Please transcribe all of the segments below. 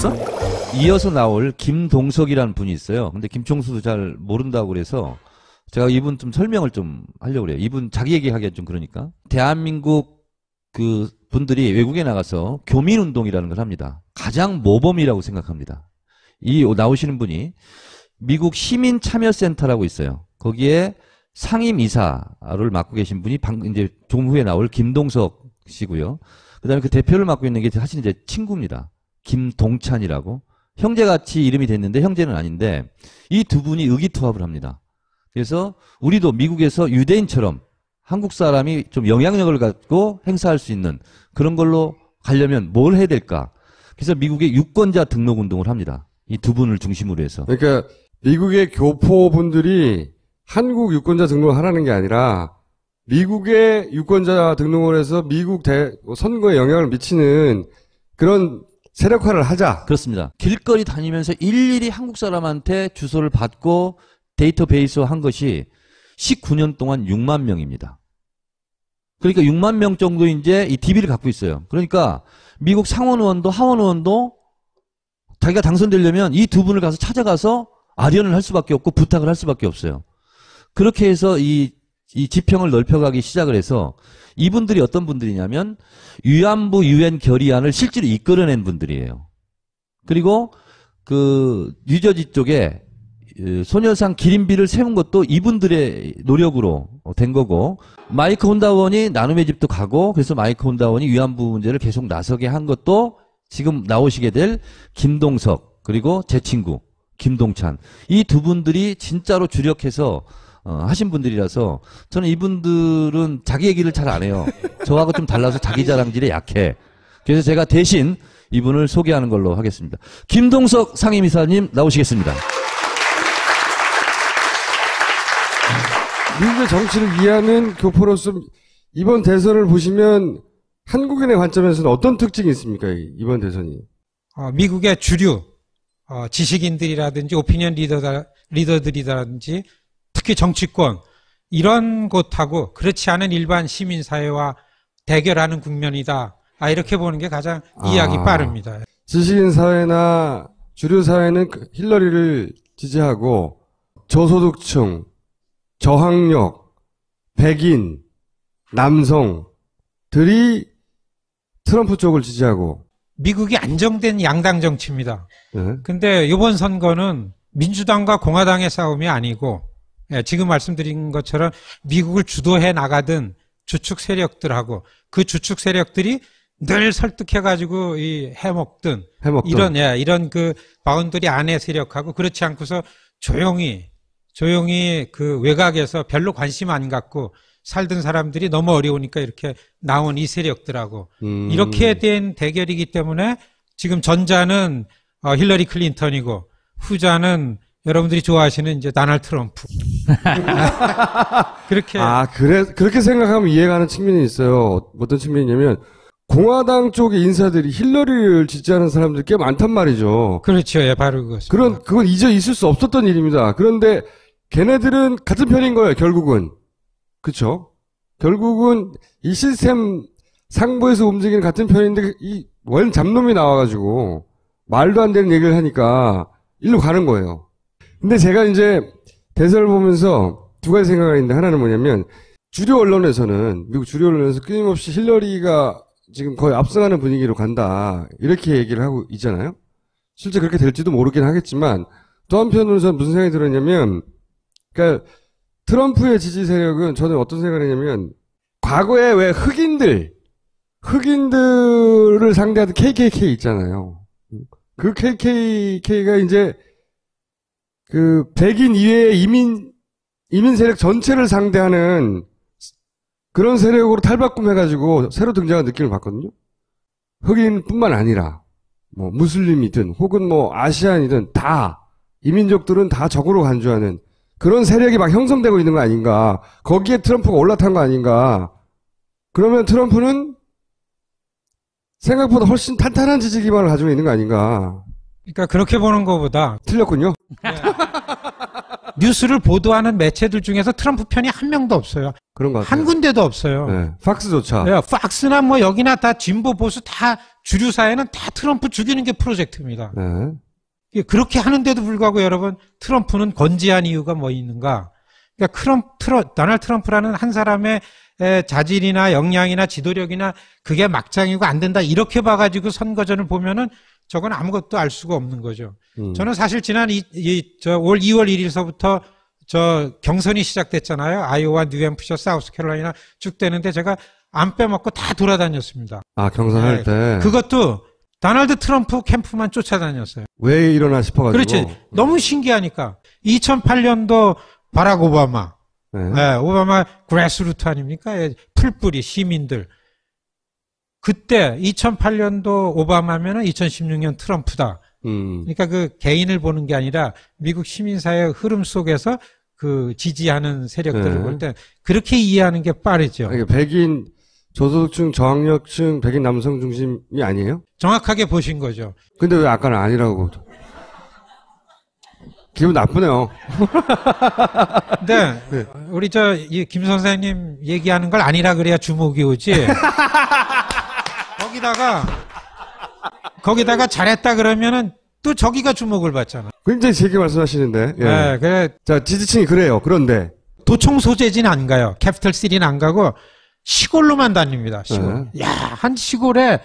들었어? 이어서 나올 김동석이라는 분이 있어요. 근데 김총수도 잘 모른다고 그래서 제가 이분 좀 설명을 좀 하려고 그래요. 이분 자기 얘기하기가 좀 그러니까. 대한민국 그 분들이 외국에 나가서 교민운동이라는 걸 합니다. 가장 모범이라고 생각합니다. 이 나오시는 분이 미국 시민참여센터라고 있어요. 거기에 상임이사를 맡고 계신 분이 이제 조금 후에 나올 김동석 씨고요. 그 다음에 그 대표를 맡고 있는 게 사실 이제 친구입니다. 김동찬이라고. 형제같이 이름이 됐는데 형제는 아닌데 이 두 분이 의기투합을 합니다. 그래서 우리도 미국에서 유대인처럼 한국 사람이 좀 영향력을 갖고 행사할 수 있는 그런 걸로 가려면 뭘 해야 될까? 그래서 미국의 유권자 등록 운동을 합니다. 이 두 분을 중심으로 해서. 그러니까 미국의 교포분들이 한국 유권자 등록을 하라는 게 아니라 미국의 유권자 등록을 해서 미국 선거에 영향을 미치는 그런 세력화를 하자. 그렇습니다. 길거리 다니면서 일일이 한국 사람한테 주소를 받고 데이터베이스화 한 것이 19년 동안 6만 명입니다. 그러니까 6만 명 정도 이제 이 DB를 갖고 있어요. 그러니까 미국 상원 의원도 하원 의원도 자기가 당선되려면 이 두 분을 가서 찾아가서 아련을 할 수밖에 없고 부탁을 할 수밖에 없어요. 그렇게 해서 이 지평을 넓혀가기 시작을 해서 이분들이 어떤 분들이냐면 위안부 유엔 결의안을 실제로 이끌어낸 분들이에요. 그리고 그 뉴저지 쪽에 소녀상 기린비를 세운 것도 이분들의 노력으로 된 거고, 마이크 혼다원이 나눔의 집도 가고, 그래서 마이크 혼다원이 위안부 문제를 계속 나서게 한 것도 지금 나오시게 될 김동석 그리고 제 친구 김동찬, 이 두 분들이 진짜로 주력해서 하신 분들이라서 저는 이분들은 자기 얘기를 잘 안 해요. 저하고 좀 달라서 자기 자랑질에 약해. 그래서 제가 대신 이분을 소개하는 걸로 하겠습니다. 김동석 상임이사님 나오시겠습니다. 미국의 정치를 이해하는 교포로서 이번 대선을 보시면 한국인의 관점에서는 어떤 특징이 있습니까? 이번 대선이. 미국의 주류 지식인들이라든지 오피니언 리더들이라든지 특히 정치권 이런 곳하고 그렇지 않은 일반 시민사회와 대결하는 국면이다. 이렇게 보는 게 가장 이해하기 빠릅니다. 지식인 사회나 주류 사회는 힐러리를 지지하고 저소득층, 저학력, 백인, 남성들이 트럼프 쪽을 지지하고. 미국이 안정된 양당 정치입니다. 네. 근데 이번 선거는 민주당과 공화당의 싸움이 아니고 지금 말씀드린 것처럼 미국을 주도해 나가던 주축 세력들하고 그 주축 세력들이 늘 설득해가지고 해먹던 이런 그 바운더리 안의 세력하고 그렇지 않고서 조용히 그 외곽에서 별로 관심 안 갖고 살던 사람들이 너무 어려우니까 이렇게 나온 이 세력들하고 이렇게 된 대결이기 때문에 지금 전자는 힐러리 클린턴이고 후자는 여러분들이 좋아하시는 이제 도널드 트럼프. 그렇게. 그렇게 생각하면 이해가 가는 측면이 있어요. 어떤 측면이냐면, 공화당 쪽의 인사들이 힐러리를 지지하는 사람들이 꽤 많단 말이죠. 그렇죠. 예, 바로 그것입니다. 그건 이제 있을 수 없었던 일입니다. 그런데 걔네들은 같은 편인 거예요, 결국은. 그쵸? 결국은 이 시스템 상부에서 움직이는 같은 편인데, 원 잡놈이 나와가지고, 말도 안 되는 얘기를 하니까, 일로 가는 거예요. 근데 제가 이제 대선을 보면서 두 가지 생각이 있는데, 하나는 뭐냐면 주류 언론에서는, 미국 주류 언론에서 끊임없이 힐러리가 지금 거의 앞서가는 분위기로 간다 이렇게 얘기를 하고 있잖아요. 실제 그렇게 될지도 모르긴 하겠지만, 또 한편으로는 무슨 생각이 들었냐면, 그러니까 트럼프의 지지 세력은 저는 어떤 생각을 했냐면, 과거에 왜 흑인들을 상대하던 KKK 있잖아요. 그 KKK가 이제 그 백인 이외의 이민 세력 전체를 상대하는 그런 세력으로 탈바꿈해가지고 새로 등장한 느낌을 받거든요. 흑인뿐만 아니라 뭐 무슬림이든 혹은 뭐 아시안이든 다 이민족들은 다 적으로 간주하는 그런 세력이 막 형성되고 있는 거 아닌가. 거기에 트럼프가 올라탄 거 아닌가. 그러면 트럼프는 생각보다 훨씬 탄탄한 지지 기반을 가지고 있는 거 아닌가. 그러니까 그렇게 보는 것보다 틀렸군요. 뉴스를 보도하는 매체들 중에서 트럼프 편이 한 명도 없어요. 그런 것 같아요. 한 군데도 없어요. 네. 팍스조차. 네, 팍스나 뭐 여기나 다 진보 보수 다 주류 사회는 다 트럼프 죽이는 게 프로젝트입니다. 네. 그렇게 하는데도 불구하고 여러분 트럼프는 건재한 이유가 뭐 있는가? 그러니까 도널드 트럼프라는 한 사람의 자질이나 역량이나 지도력이나 그게 막장이고 안 된다 이렇게 봐가지고 선거전을 보면은 저건 아무것도 알 수가 없는 거죠. 저는 사실 지난 올 2월 1일서부터 경선이 시작됐잖아요. 아이오와 뉴햄프셔, 사우스캐롤라이나 쭉 되는데 제가 안 빼먹고 다 돌아다녔습니다. 아, 경선할 때. 그것도 도널드 트럼프 캠프만 쫓아다녔어요. 왜 이러나 싶어가지고. 그렇지. 너무 신기하니까. 2008년도 바락 오바마. 네, 오바마 그래스루트 아닙니까? 풀뿌리 시민들. 그때 2008년도 오바마면은 2016년 트럼프다. 그러니까 그 개인을 보는 게 아니라 미국 시민사회 흐름 속에서 그 지지하는 세력들을 볼 때 그렇게 이해하는 게 빠르죠. 그러니까 백인 저소득층, 저학력층, 백인 남성 중심이 아니에요? 정확하게 보신 거죠. 근데 왜 아까는 아니라고. 기분 나쁘네요. 네. 우리 김 선생님 얘기하는 걸 아니라 그래야 주목이 오지. 거기다가 잘했다 그러면은 또 저기가 주목을 받잖아. 굉장히 재밌게 말씀하시는데. 예. 네, 그래. 자, 지지층이 그래요. 그런데. 도청 소재지는 안 가요. 캐피털 시티는 안 가고 시골로만 다닙니다. 시골. 야, 한 시골에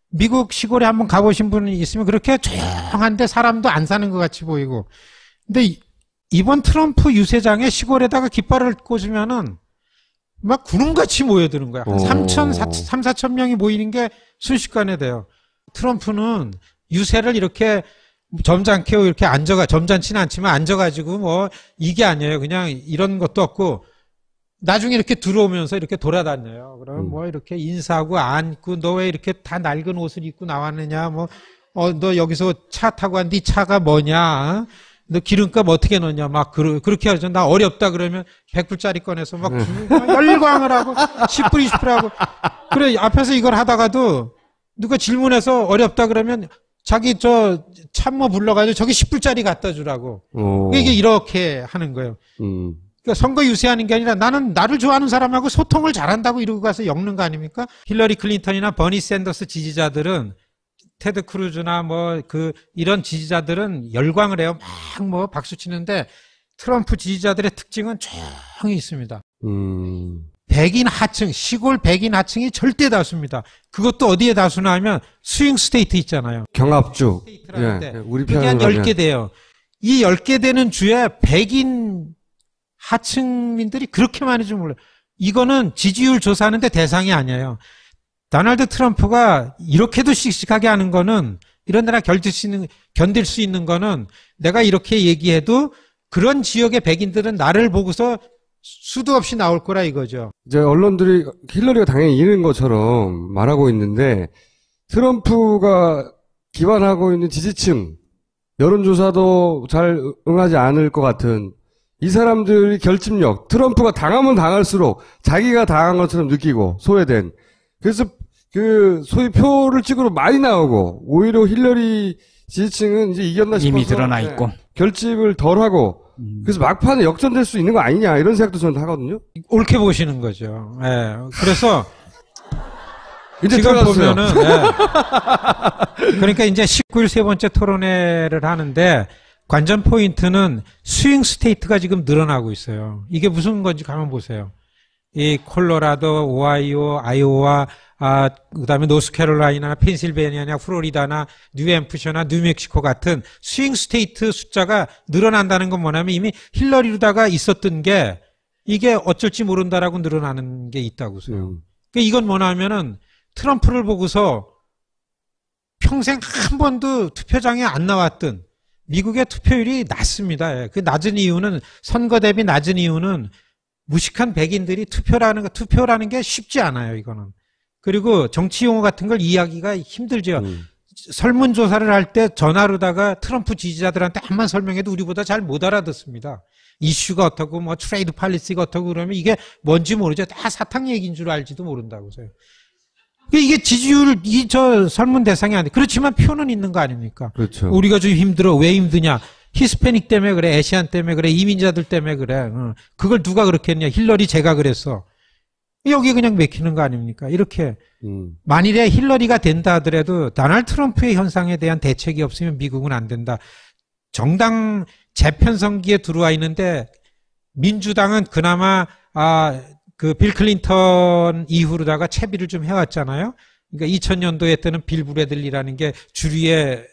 미국 시골에 한번 가보신 분이 있으면 그렇게 조용한데 사람도 안 사는 것 같이 보이고. 근데 이번 트럼프 유세장에 시골에다가 깃발을 꽂으면은 막 구름같이 모여드는 거야. 한 3,4천 명이 모이는 게 순식간에 돼요. 트럼프는 유세를 이렇게 점잖게 이렇게 점잖지는 않지만 앉아가지고 뭐 이게 아니에요. 그냥 이런 것도 없고 나중에 이렇게 들어오면서 이렇게 돌아다녀요. 그러면 뭐 이렇게 인사하고 앉고 너 왜 이렇게 다 낡은 옷을 입고 나왔느냐 뭐 너 여기서 차 타고 왔는데 네 차가 뭐냐 너 기름값 어떻게 넣냐 막 그렇게 하죠. 나 어렵다 그러면 100불짜리 꺼내서 막 열광을 하고 10불 20불 하고 그래 앞에서 이걸 하다가도 누가 질문해서 어렵다 그러면 자기 참모 불러가지고 저기 10불짜리 갖다 주라고. 이게 이렇게 하는 거예요. 그러니까 선거 유세하는 게 아니라 나는 나를 좋아하는 사람하고 소통을 잘한다고 이러고 가서 엮는 거 아닙니까? 힐러리 클린턴이나 버니 샌더스 지지자들은 테드 크루즈나 이런 지지자들은 열광을 해요. 막 박수 치는데 트럼프 지지자들의 특징은 조용히 있습니다. 백인 하층, 시골 백인 하층이 절대 다수입니다. 그것도 어디에 다수나 하면 스윙 스테이트 있잖아요. 경합주. 예, 우리 그게 한 10개 돼요. 이 10개 되는 주에 백인 하층민들이 그렇게 많이 줄 몰라요. 이거는 지지율 조사하는데 대상이 아니에요. 도널드 트럼프가 이렇게도 씩씩하게 하는 거는 이런 데나 견딜 수 있는 거는 내가 이렇게 얘기해도 그런 지역의 백인들은 나를 보고서 수도 없이 나올 거라 이거죠. 이제 언론들이 힐러리가 당연히 이기는 것처럼 말하고 있는데 트럼프가 기반하고 있는 지지층 여론조사도 잘 응하지 않을 것 같은 이 사람들이 결집력 트럼프가 당하면 당할수록 자기가 당한 것처럼 느끼고 소외된 그래서 소위 표를 찍으러 많이 나오고 오히려 힐러리 지지층은 이제 이겼나 싶어서 이미 드러나 있고 결집을 덜 하고 그래서 막판에 역전될 수 있는 거 아니냐 이런 생각도 저는 하거든요. 옳게 보시는 거죠. 예. 그래서 이제 지금 보면은 그러니까 이제 19일 세 번째 토론회를 하는데 관전 포인트는 스윙 스테이트가 지금 늘어나고 있어요. 이게 무슨 건지 가만 보세요. 이 콜로라도, 오하이오, 아이오와 그다음에 노스캐롤라이나, 펜실베니아나, 플로리다나, 뉴햄프셔나, 뉴멕시코 같은 스윙 스테이트 숫자가 늘어난다는 건 뭐냐면 이미 힐러리로다가 있었던 게 이게 어쩔지 모른다라고 늘어나는 게 있다고서요. 그러니까 이건 뭐냐면은 트럼프를 보고서 평생 한 번도 투표장에 안 나왔던 미국의 투표율이 낮습니다. 그 낮은 이유는 선거 대비 낮은 이유는 무식한 백인들이 투표라는 게 쉽지 않아요, 이거는. 그리고 정치 용어 같은 걸 이해하기가 힘들죠. 설문조사를 할 때 전화로다가 트럼프 지지자들한테 한번 설명해도 우리보다 잘 못 알아듣습니다. 이슈가 어떻고, 트레이드 팔리시가 어떻고 그러면 이게 뭔지 모르죠. 다 사탕 얘기인 줄 알지도 모른다고서요. 이게 지지율, 설문 대상이 아닌데. 그렇지만 표는 있는 거 아닙니까? 그렇죠. 우리가 좀 힘들어. 왜 힘드냐? 히스패닉 때문에 그래, 아시안 때문에 그래, 이민자들 때문에 그래. 그걸 누가 그렇게 했냐? 힐러리 제가 그랬어. 여기 그냥 맥히는 거 아닙니까? 이렇게 만일에 힐러리가 된다 하더라도 도널드 트럼프의 현상에 대한 대책이 없으면 미국은 안 된다. 정당 재편성기에 들어와 있는데 민주당은 그나마 그 빌 클린턴 이후로다가 채비를 좀 해왔잖아요. 그러니까 2000년도에 때는 빌 브래들리라는 게 주류에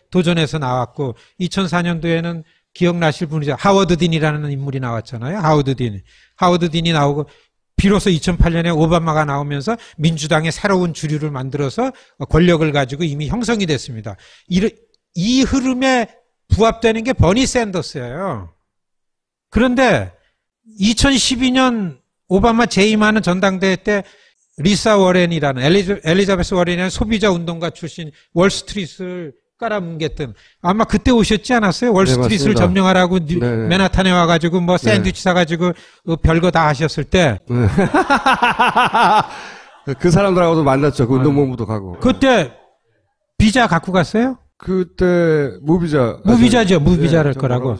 도전해서 나왔고 2004년도에는 기억나실 분이죠. 하워드 딘이라는 인물이 나왔잖아요. 하워드 딘이 나오고 비로소 2008년에 오바마가 나오면서 민주당의 새로운 주류를 만들어서 권력을 가지고 이미 형성이 됐습니다. 이 흐름에 부합되는 게 버니 샌더스예요. 그런데 2012년 오바마 재임하는 전당대회 때 리사 워렌이라는 엘리자베스 워렌이라는 소비자 운동가 출신 월스트리트를 깔아뭉갰던 아마 그때 오셨지 않았어요? 월스트리트를 네, 점령하라고 맨하탄에 와가지고 뭐 샌드위치 사가지고 별거 다 하셨을 때 그 사람들하고도 만났죠. 그 운동본부도 가고. 그때 비자 갖고 갔어요? 그때 무비자죠. 무비자를 거라고.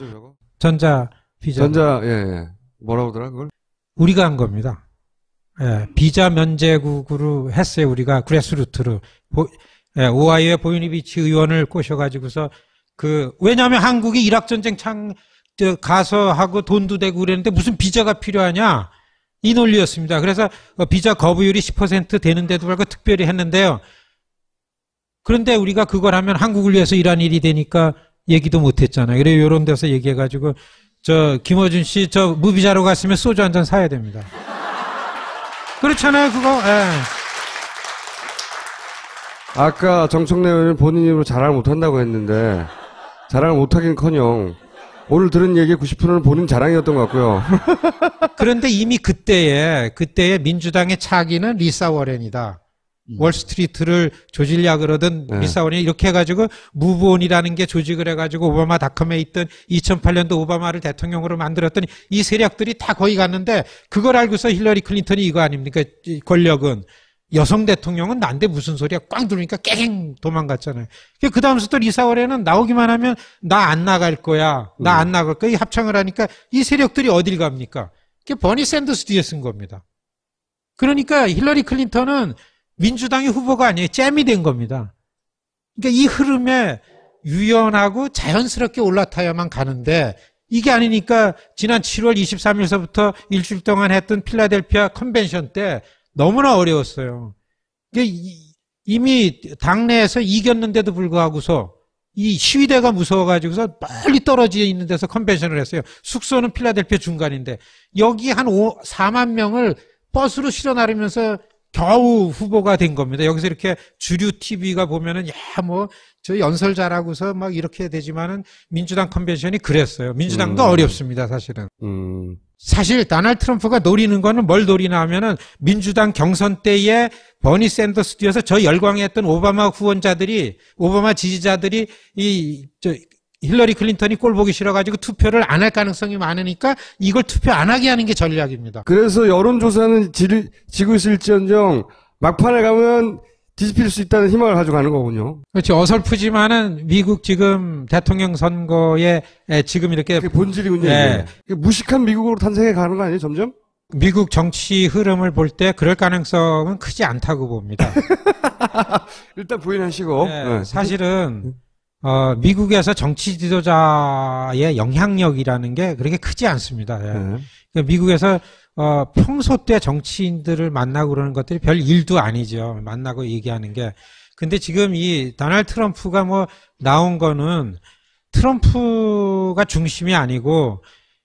전자 비자. 예. 뭐라고 하더라 그걸? 우리가 한 겁니다. 예, 비자 면제국으로 했어요. 우리가 그래스루트로. 오하이오의 보이니비치 의원을 꼬셔가지고서 왜냐하면 한국이 이락전쟁 가서 하고 돈도 대고 그랬는데 무슨 비자가 필요하냐? 이 논리였습니다. 그래서 비자 거부율이 10% 되는데도 불구하고 특별히 했는데요. 그런데 우리가 그걸 하면 한국을 위해서 일한 일이 되니까 얘기도 못했잖아요. 그래서 이런 데서 얘기해가지고 김어준 씨 무비자로 갔으면 소주 한 잔 사야 됩니다. 그렇잖아요, 그거. 예. 아까 정청래 의원은 본인 입으로 자랑을 못한다고 했는데 자랑을 못하긴커녕 오늘 들은 얘기의 90%는 본인 자랑이었던 것 같고요. 그런데 이미 그때의 민주당의 차기는 리사 워렌이다. 월스트리트를 조질려 그러던 리사 워렌이 이렇게 해가지고 무브온이라는 게 조직을 해가지고 오바마닷컴에 있던 2008년도 오바마를 대통령으로 만들었더니 이 세력들이 다 거기 갔는데 그걸 알고서 힐러리 클린턴이 이거 아닙니까? 권력은. 여성 대통령은 난데 무슨 소리야? 꽝 누르니까 깨갱 도망갔잖아요. 그 다음부터 또 리사 워렌은 나오기만 하면 나 안 나갈 거야. 나 안 나갈 거야. 이 합창을 하니까 이 세력들이 어딜 갑니까? 그게 버니 샌더스 뒤에 쓴 겁니다. 그러니까 힐러리 클린턴은 민주당의 후보가 아니에요. 잼이 된 겁니다. 그러니까 이 흐름에 유연하고 자연스럽게 올라타야만 가는데 이게 아니니까 지난 7월 23일서부터 일주일 동안 했던 필라델피아 컨벤션 때 너무나 어려웠어요. 이미 당내에서 이겼는데도 불구하고서 이 시위대가 무서워가지고서 멀리 떨어져 있는 데서 컨벤션을 했어요. 숙소는 필라델피아 중간인데 여기 한 4만 명을 버스로 실어 나르면서 겨우 후보가 된 겁니다. 여기서 이렇게 주류 TV가 보면은 저 연설 잘하고서 막 이렇게 되지만은 민주당 컨벤션이 그랬어요. 민주당도 어렵습니다, 사실은. 사실 도널드 트럼프가 노리는 거는 뭘 노리나 하면은 민주당 경선 때에 버니 샌더스 뒤에서 저 열광했던 오바마 지지자들이 힐러리 클린턴이 꼴 보기 싫어가지고 투표를 안 할 가능성이 많으니까 이걸 투표 안 하게 하는 게 전략입니다. 그래서 여론조사는 지고 있을지언정 막판에 가면 뒤집힐 수 있다는 희망을 가지고 가는 거군요. 그렇죠. 어설프지만은 미국 지금 대통령 선거에 지금 이렇게. 그게 본질이군요. 예. 무식한 미국으로 탄생해 가는 거 아니에요, 점점? 미국 정치 흐름을 볼 때 그럴 가능성은 크지 않다고 봅니다. 일단 부인하시고. 네, 사실은, 미국에서 정치 지도자의 영향력이라는 게 그렇게 크지 않습니다. 예. 그러니까 미국에서 평소 때 정치인들을 만나고 그러는 것들이 별 일도 아니죠. 만나고 얘기하는 게. 근데 지금 이 도널드 트럼프가 나온 거는 트럼프가 중심이 아니고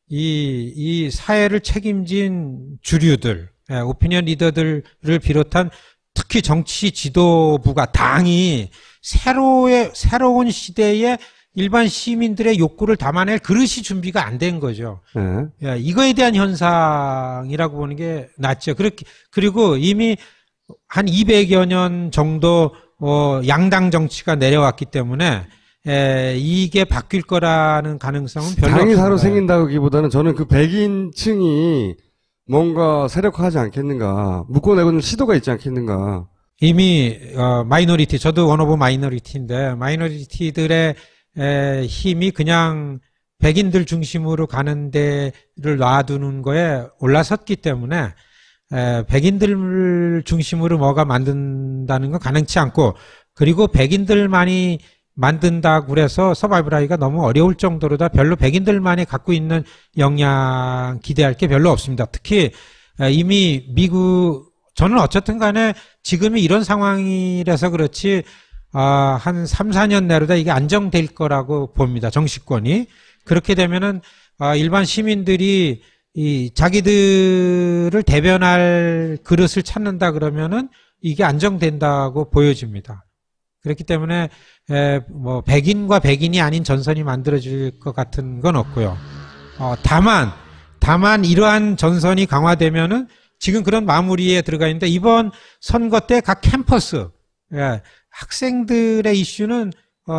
이 사회를 책임진 주류들, 오피니언 리더들을 비롯한 특히 정치 지도부가 당이 새로운 시대에 일반 시민들의 욕구를 담아낼 그릇이 준비가 안 된 거죠. 이거에 대한 현상이라고 보는 게 낫죠. 그리고 이미 한 200여 년 정도 양당 정치가 내려왔기 때문에 이게 바뀔 거라는 가능성은 별로 없습니다. 당이 새로 생긴다기보다는 저는 그 백인층이 뭔가 세력화하지 않겠는가, 묶어내고는 시도가 있지 않겠는가. 이미 마이너리티, 저도 원 오브 마이너리티인데 마이너리티들의 힘이 그냥 백인들 중심으로 가는 데를 놔두는 거에 올라섰기 때문에 백인들 중심으로 뭐가 만든다는 건 가능치 않고, 그리고 백인들만이 만든다고 그래서 서바이벌하기가 너무 어려울 정도로다 별로 백인들만이 갖고 있는 역량 기대할 게 별로 없습니다. 특히 이미 미국, 저는 어쨌든 간에 지금이 이런 상황이라서 그렇지 한 3, 4년 내로다 이게 안정될 거라고 봅니다. 정치권이. 그렇게 되면은 일반 시민들이 이 자기들을 대변할 그릇을 찾는다 그러면은 이게 안정된다고 보여집니다. 그렇기 때문에 뭐 백인과 백인이 아닌 전선이 만들어질 것 같은 건 없고요. 다만 이러한 전선이 강화되면은 지금 그런 마무리에 들어가 있는데, 이번 선거 때 각 캠퍼스 학생들의 이슈는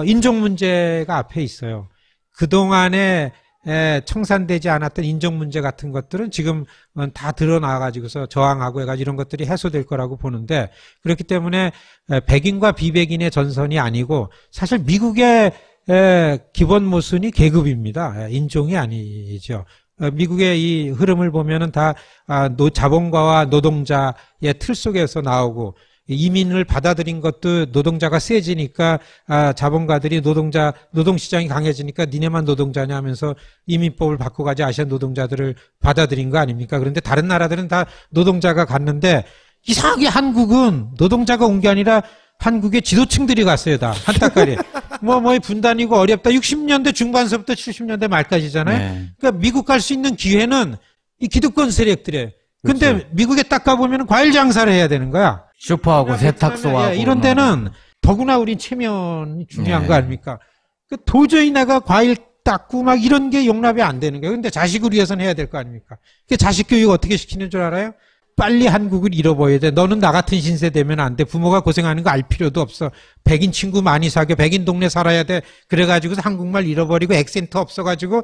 인종 문제가 앞에 있어요. 그동안에 청산되지 않았던 인종 문제 같은 것들은 지금 다 드러나가지고서 저항하고 해가지고 이런 것들이 해소될 거라고 보는데, 그렇기 때문에 백인과 비백인의 전선이 아니고 사실 미국의 기본 모순이 계급입니다. 인종이 아니죠. 미국의 이 흐름을 보면은 다 자본가와 노동자의 틀 속에서 나오고, 이민을 받아들인 것도 노동자가 세지니까 자본가들이 노동시장이 강해지니까 니네만 노동자냐 하면서 이민법을 바꿔가지고 아시안 노동자들을 받아들인 거 아닙니까? 그런데 다른 나라들은 다 노동자가 갔는데 이상하게 한국은 노동자가 온 게 아니라 한국의 지도층들이 갔어요, 다. 한따까리. 분단이고 어렵다. 60년대 중반서부터 70년대 말까지잖아요. 네. 그러니까 미국 갈 수 있는 기회는 이 기득권 세력들이에요. 근데 그렇죠. 미국에 딱 가보면 과일 장사를 해야 되는 거야. 슈퍼하고 세탁소하고 이런 데는 더구나 우린 체면이 중요한 네. 거 아닙니까? 도저히 내가 과일 닦고 막 이런 게 용납이 안 되는 거예요. 근데 자식을 위해서는 해야 될 거 아닙니까? 자식 교육 어떻게 시키는 줄 알아요? 빨리 한국을 잃어버려야 돼. 너는 나 같은 신세 되면 안 돼. 부모가 고생하는 거 알 필요도 없어. 백인 친구 많이 사귀어. 백인 동네 살아야 돼. 그래가지고서 한국말 잃어버리고 액센트 없어가지고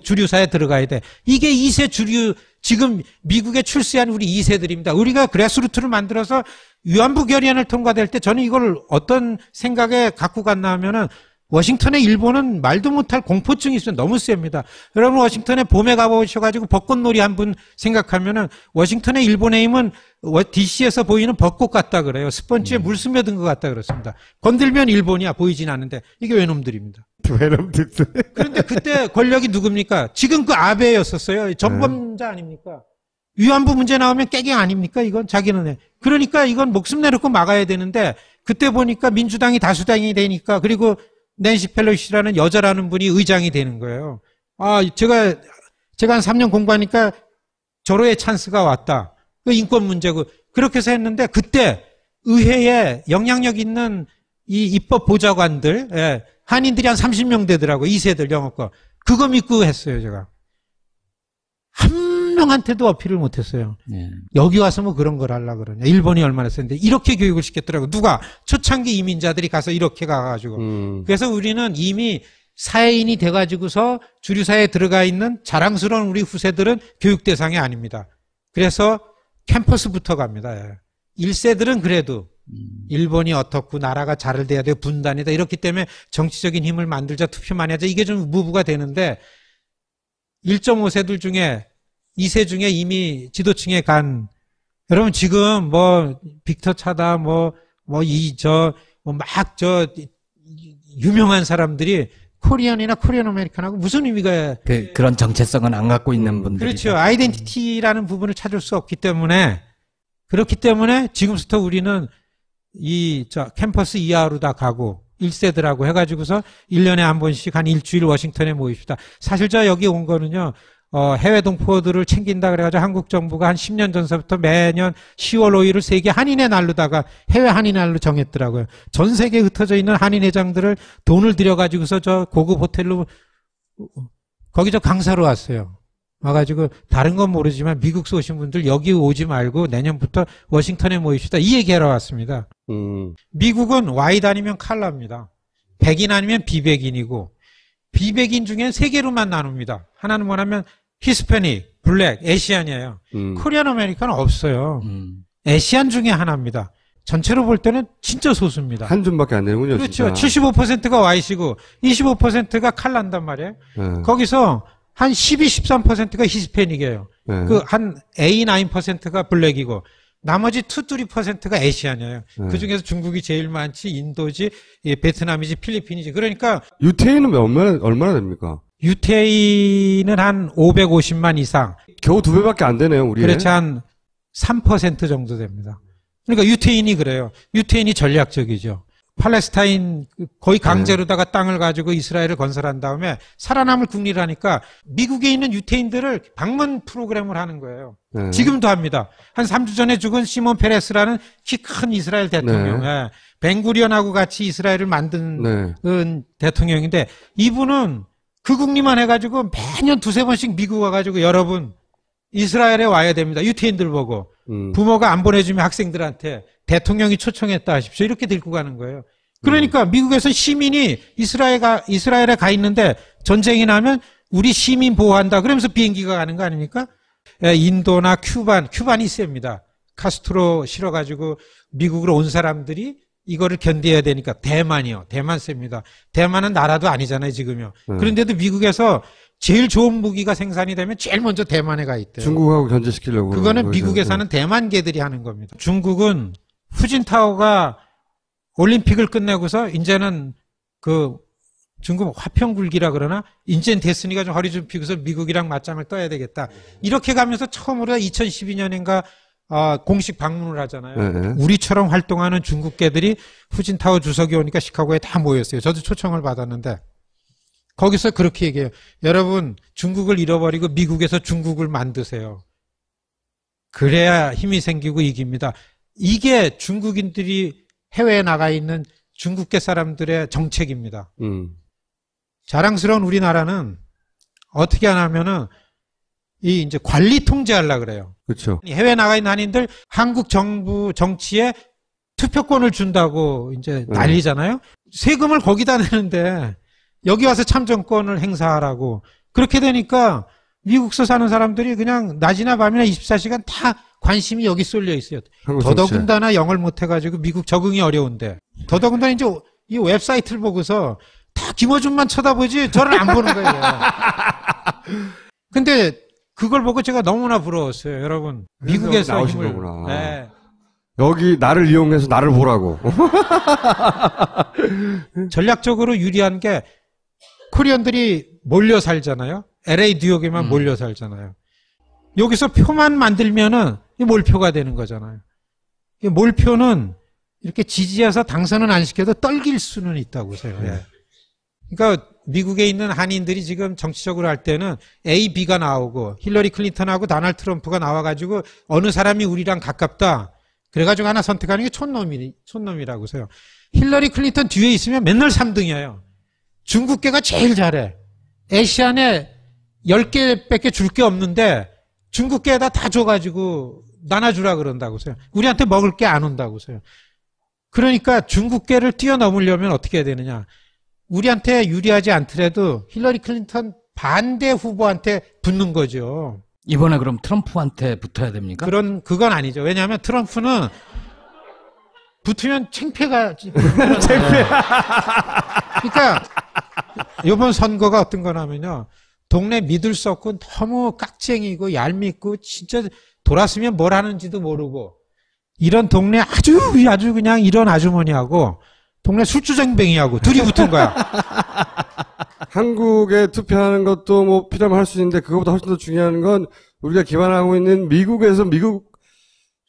주류사에 들어가야 돼. 이게 2세 주류, 지금 미국에 출세한 우리 2세들입니다. 우리가 그래스루트를 만들어서 위안부 결의안을 통과될 때 저는 이걸 어떤 생각에 갖고 갔나 하면은, 워싱턴의 일본은 말도 못할 공포증이 있어요. 너무 셉니다. 여러분 워싱턴에 봄에 가보셔가지고 벚꽃놀이 한 분 생각하면은, 워싱턴의 일본의 힘은 DC에서 보이는 벚꽃 같다 그래요. 스펀지에 물 스며든 것 같다 그렇습니다. 건들면 일본이야. 보이진 않는데 이게 외놈들입니다. 외놈들. 그런데 그때 권력이 누굽니까? 지금 그 아베였었어요. 전범자 아닙니까? 위안부 문제 나오면 깨갱 아닙니까? 이건 자기는 해. 그러니까 이건 목숨 내놓고 막아야 되는데, 그때 보니까 민주당이 다수당이 되니까, 그리고 낸시 펠로시라는 여자라는 분이 의장이 되는 거예요. 제가 한 3년 공부하니까 절호의 찬스가 왔다. 그 인권 문제고. 그렇게 해서 했는데, 그때 의회에 영향력 있는 이 입법 보좌관들, 한인들이 한 30명 되더라고요. 2세들 영어권. 그거 믿고 했어요, 제가. 한 명한테도 어필을 못했어요. 네. 여기 와서 뭐 그런 걸 하려고 그러냐. 일본이 얼마나 썼는데 이렇게 교육을 시켰더라고요. 누가? 초창기 이민자들이 가서 이렇게 가가지고. 그래서 우리는 이미 사회인이 돼가지고서 주류사회에 들어가 있는 자랑스러운 우리 후세들은 교육 대상이 아닙니다. 그래서 캠퍼스부터 갑니다. 1세들은 그래도 일본이 어떻고 나라가 잘 돼야 돼요. 분단이다. 이렇기 때문에 정치적인 힘을 만들자, 투표 많이 하자. 이게 좀 무브가 되는데, 1.5세들 중에 2세 중에 이미 지도층에 간, 여러분 지금 빅터 차다 유명한 사람들이 코리안이나 코리안 아메리칸하고 무슨 의미가 그런 정체성은 안 갖고 있는 분들이 그렇죠. 아이덴티티라는 부분을 찾을 수 없기 때문에, 그렇기 때문에 지금부터 우리는 캠퍼스 이하로 다 가고 1세들하고 해가지고서 1년에 한 번씩 한 일주일 워싱턴에 모입시다. 사실 여기 온 거는요, 해외 동포들을 챙긴다 그래가지고 한국 정부가 한 10년 전서부터 매년 10월 5일을 세계 한인의 날로다가 해외 한인의 날로 정했더라고요. 전 세계에 흩어져 있는 한인 회장들을 돈을 들여가지고서 고급 호텔로, 거기 강사로 왔어요. 와가지고 다른 건 모르지만 미국서 오신 분들 여기 오지 말고 내년부터 워싱턴에 모입시다. 이 얘기하러 왔습니다. 미국은 와이드 아니면 칼라입니다. 백인 아니면 비백인이고, 비백인 중엔 세 개로만 나눕니다. 하나는 뭐냐면 히스패닉, 블랙, 에시안이에요. 코리안 아메리카는 없어요. 에시안 중에 하나입니다. 전체로 볼 때는 진짜 소수입니다. 한 줌밖에 안 되는군요. 그렇죠. 진짜. 75%가 Y시고 25%가 칼란단 말이에요. 네. 거기서 한 12, 13%가 히스패닉이에요. 네. 그 한 A9%가 블랙이고 나머지 2, 3%가 아시안이에요. 네. 그 중에서 중국이 제일 많지, 인도지, 베트남이지, 필리핀이지. 그러니까 유태인은 얼마나 됩니까? 유태인은 한 550만 이상. 겨우 2배밖에 안 되네요, 우리. 그렇지 한 3% 정도 됩니다. 그러니까 유태인이 그래요. 유태인이 전략적이죠. 팔레스타인 거의 강제로다가 땅을 가지고 이스라엘을 건설한 다음에 살아남을 국리라니까 미국에 있는 유태인들을 방문 프로그램을 하는 거예요. 네. 지금도 합니다. 한 3주 전에 죽은 시몬 페레스라는 키 큰 이스라엘 대통령. 네. 예. 벵구리언하고 같이 이스라엘을 만든 네. 대통령인데 이분은 그 국리만 해가지고 매년 2-3번씩 미국 와가지고 여러분 이스라엘에 와야 됩니다. 유태인들 보고. 부모가 안 보내주면 학생들한테 대통령이 초청했다 하십시오. 이렇게 데리고 가는 거예요. 그러니까 미국에서 시민이 이스라엘에 가 있는데 전쟁이 나면 우리 시민 보호한다. 그러면서 비행기가 가는 거 아닙니까? 인도나 큐반이 셉니다. 카스트로 실어가지고 미국으로 온 사람들이 이거를 견뎌야 되니까 대만이요. 대만 셉니다. 대만은 나라도 아니잖아요, 지금요. 그런데도 미국에서 제일 좋은 무기가 생산이 되면 제일 먼저 대만에 가 있대요. 중국하고 견제시키려고. 그거는 미국에 사는 대만계들이 하는 겁니다. 중국은 후진타오가 올림픽을 끝내고서 이제는 그 중국 화평굴기라 그러나 이제는 됐으니까 좀 허리 좀 펴고서 미국이랑 맞짱을 떠야 되겠다. 이렇게 가면서 처음으로 2012년인가 공식 방문을 하잖아요. 네. 우리처럼 활동하는 중국계들이 후진타오 주석이 오니까 시카고에 다 모였어요. 저도 초청을 받았는데 거기서 그렇게 얘기해요. 여러분 중국을 잃어버리고 미국에서 중국을 만드세요. 그래야 힘이 생기고 이깁니다. 이게 중국인들이 해외에 나가 있는 중국계 사람들의 정책입니다. 자랑스러운 우리나라는 어떻게 하냐면은 이 이제 관리 통제하려고 그래요. 그렇죠. 해외에 나가 있는 한인들 한국 정부 정치에 투표권을 준다고 이제 난리잖아요. 세금을 거기다 내는데 여기 와서 참정권을 행사하라고. 그렇게 되니까 미국서 사는 사람들이 그냥 낮이나 밤이나 24시간 다 관심이 여기 쏠려 있어요. 더더군다나 영어를 못해가지고 미국 적응이 어려운데. 더더군다나 이제 이 웹사이트를 보고서 다 김어준만 쳐다보지 저를 안 보는 거예요. 근데 그걸 보고 제가 너무나 부러웠어요. 여러분 미국에서 나오신 힘을. 거구나. 네. 여기 나를 이용해서 나를 보라고. 전략적으로 유리한 게 코리안들이 몰려 살잖아요. LA 뉴욕에만 몰려 살잖아요. 여기서 표만 만들면은 이 몰표가 되는 거잖아요. 이 몰표는 이렇게 지지해서 당선은 안 시켜도 떨길 수는 있다고 보세요. 예. 그러니까 미국에 있는 한인들이 지금 정치적으로 할 때는 A, B가 나오고 힐러리 클린턴하고 도널드 트럼프가 나와가지고 어느 사람이 우리랑 가깝다. 그래가지고 하나 선택하는 게 촌놈이라고 해요. 힐러리 클린턴 뒤에 있으면 맨날 3등이에요. 중국계가 제일 잘해. 아시안에 10개밖에 줄 게 없는데 중국계에다 다 줘가지고 나눠주라 그런다고 해요. 우리한테 먹을 게 안 온다고 해요. 그러니까 중국계를 뛰어넘으려면 어떻게 해야 되느냐. 우리한테 유리하지 않더라도 힐러리 클린턴 반대 후보한테 붙는 거죠. 이번에 그럼 트럼프한테 붙어야 됩니까? 그건 아니죠. 왜냐하면 트럼프는 붙으면 창피가. 그러니까 이번 선거가 어떤 거냐면요. 동네 믿을 수 없고 너무 깍쟁이고 얄밉고 진짜 돌았으면 뭘 하는지도 모르고 이런 동네 아주 그냥 이런 아주머니하고 동네 술주정뱅이하고 둘이 붙은 거야. 한국에 투표하는 것도 뭐 필요하면 할 수 있는데 그것보다 훨씬 더 중요한 건 우리가 기반하고 있는 미국에서 미국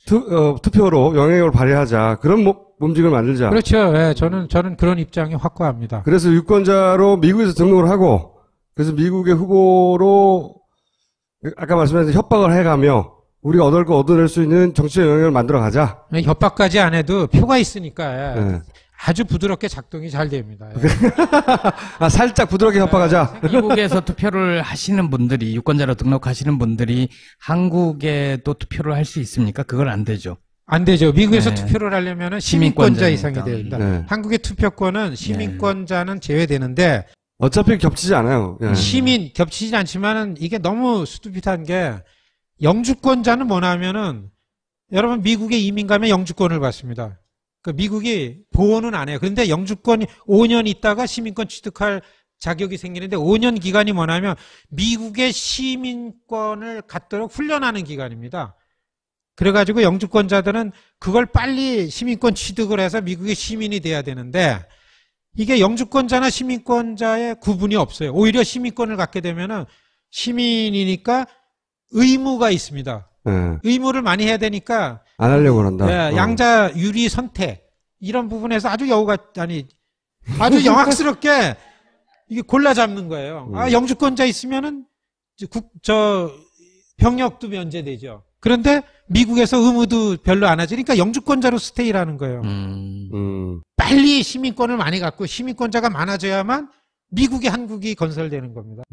투표로 영향력을 발휘하자. 그런 움직임을 만들자. 그렇죠. 예, 저는 그런 입장이 확고합니다. 그래서 유권자로 미국에서 등록을 하고 그래서 미국의 후보로 아까 말씀하신 협박을 해가며 우리가 얻을 거 얻어낼 수 있는 정치적 영향을 만들어 가자. 협박까지 안 해도 표가 있으니까 네. 아주 부드럽게 작동이 잘 됩니다. 아, 살짝 부드럽게 협박하자. 미국에서 투표를 하시는 분들이, 유권자로 등록하시는 분들이 한국에도 투표를 할 수 있습니까? 그건 안 되죠. 안 되죠. 미국에서 네. 투표를 하려면 시민권자 이상이 시민권자니까. 됩니다. 네. 한국의 투표권은 시민권자는 제외되는데 어차피 겹치지 않아요. 예. 시민 겹치진 않지만은 이게 너무 스투핏한 게 영주권자는 뭐냐면은 여러분 미국에 이민 가면 영주권을 받습니다. 그러니까 미국이 보호는 안 해요. 그런데 영주권이 5년 있다가 시민권 취득할 자격이 생기는데 5년 기간이 뭐냐면 미국의 시민권을 갖도록 훈련하는 기간입니다. 그래가지고 영주권자들은 그걸 빨리 시민권 취득을 해서 미국의 시민이 돼야 되는데 이게 영주권자나 시민권자의 구분이 없어요. 오히려 시민권을 갖게 되면은 시민이니까 의무가 있습니다. 의무를 많이 해야 되니까 안 하려고 한다. 네, 양자 유리 선택 이런 부분에서 아주 아주 영악스럽게 이게 골라 잡는 거예요. 아, 영주권자 있으면은 병역도 면제되죠. 그런데 미국에서 의무도 별로 안 하지. 그러니까 영주권자로 스테이라는 거예요. 빨리 시민권을 많이 갖고 시민권자가 많아져야만 미국의 한국이 건설되는 겁니다.